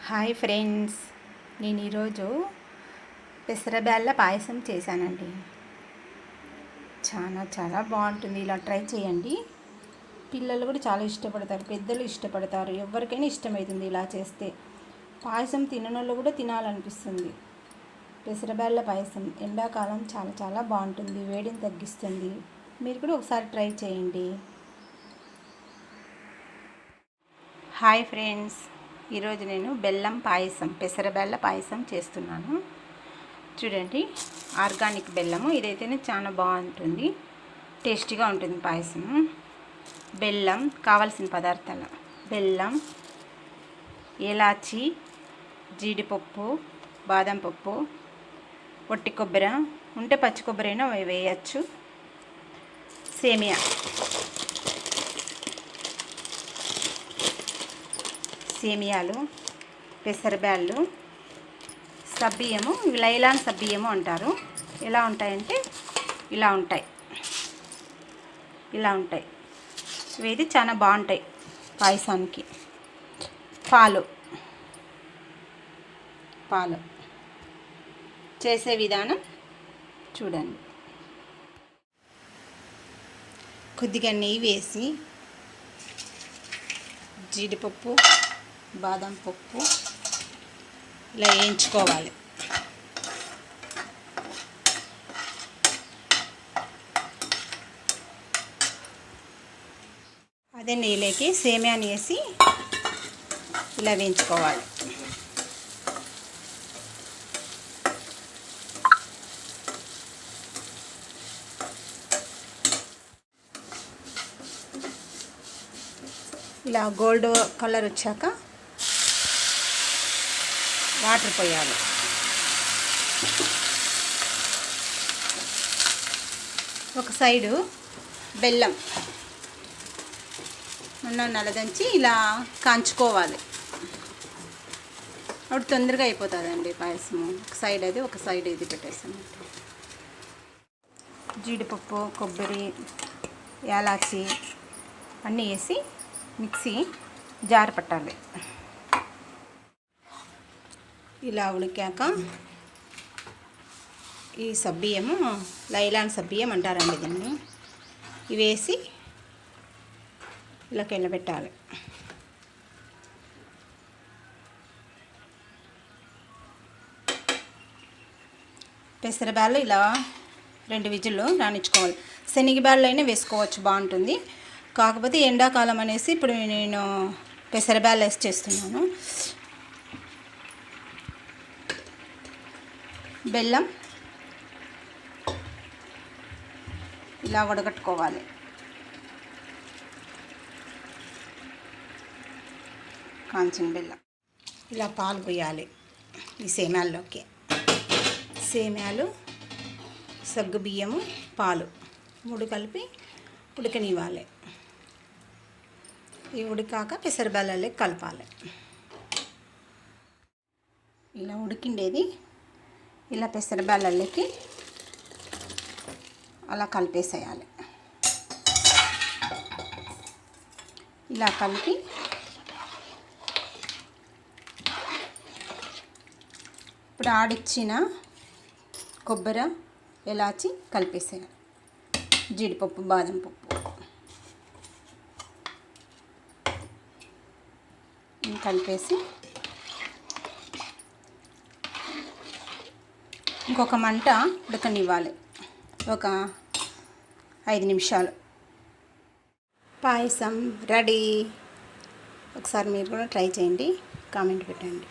Hi friends, నేను ఈరోజు పెసరబ్యాళ్ళ పాయసం చేశానండి. చాలా బాగుంటుంది. ఇలా ట్రై చేయండి. పిల్లలు కూడా చాలా ఇష్టపడతారు, పెద్దలు ఇష్టపడతారు, ఎవరికైనా ఇష్టమవుతుంది ఇలా చేస్తే. పాయసం తిననోళ్ళు కూడా తినాలనిపిస్తుంది. పెసరబ్యాళ్ళ పాయసం ఎండాకాలం చాలా బాగుంటుంది, వేడిని తగ్గిస్తుంది. మీరు కూడా ఒకసారి ట్రై చేయండి. హాయ్ ఫ్రెండ్స్, ఈరోజు నేను బెల్లం పాయసం, పెసరబ్యాళ్ళ పాయసం చేస్తున్నాను. చూడండి, ఆర్గానిక్ బెల్లము, ఇదైతేనే చాలా బాగుంటుంది, టేస్టీగా ఉంటుంది పాయసం. బెల్లం కావాల్సిన పదార్థాలు: బెల్లం, ఏలాచి, జీడిపప్పు, బాదం పప్పు, ఒట్టి కొబ్బరి ఉంటే పచ్చి కొబ్బరి అయినా వేయచ్చు, సేమియాలు, పెసరబ్యాళ్ళు, సబ్బియ్యము, ఇవి లైలాన్ సబ్బియ్యము అంటారు. ఎలా ఉంటాయంటే ఇలా ఉంటాయి. ఇవి చాలా బాగుంటాయి పాయసానికి. పాలు చేసే విధానం చూడండి. కొద్దిగా నెయ్యి వేసి జీడిపప్పు, బాదం పప్పు ఇలా వేయించుకోవాలి. అదే నెయ్యిలోకి సేమియాని వేసి ఇలా వేయించుకోవాలి. ఇలా గోల్డ్ కలర్ వచ్చాక వాటర్ పోయాలి. ఒక సైడు బెల్లం నల్లదంచి ఇలా కాంచుకోవాలి. అప్పుడు తొందరగా అయిపోతుందండి పాయసము. ఒక సైడ్ అది, ఒక సైడ్ ఇది పెట్టేసాను. జీడిపప్పు, కొబ్బరి, యాలాచి అన్నీ వేసి మిక్సీ జార్ పట్టాలి. ఇలా ఉడికాక ఈ సబ్బియ్యము, లైలాన్ సబ్బియ్యం అంటారండి దీన్ని, ఇవి వేసి ఇలా కెళ్ళబెట్టాలి. పెసరబ్యాళ్ళు ఇలా 2 విజిల్లు రానిచ్చుకోవాలి. శనగబ్యాళ్ళు అయినా వేసుకోవచ్చు, బాగుంటుంది. కాకపోతే ఎండాకాలం అనేసి ఇప్పుడు నేను పెసరబ్యాళ్ళు వేసి చేస్తున్నాను. బెల్లం ఇలా వడగట్టుకోవాలి. కాంచిన బెల్లం ఇలా పాలు పోయాలి ఈ సేమ్యాల్లోకి. సేమ్యాలు, సగ్గుబియ్యము, పాలు 3 కలిపి ఉడకనివ్వాలి. ఈ ఉడికాక పెసరబ్యాళ్ళలో కలపాలి. ఇలా ఉడికిండేది ఇలా పెసరబ్యాళ్ళకి అలా కలిపేసేయాలి. ఇలా కలిపి ఇప్పుడు ఆడిచ్చిన కొబ్బరి, ఎలాచి కలిపేసేయాలి. జీడిపప్పు, బాదం పప్పు కలిపేసి ఇంకొక మంట ఉడకనివ్వాలి, ఒక 5 నిమిషాలు. పాయసం రెడీ. ఒకసారి మీరు కూడా ట్రై చేయండి, కామెంట్ పెట్టండి.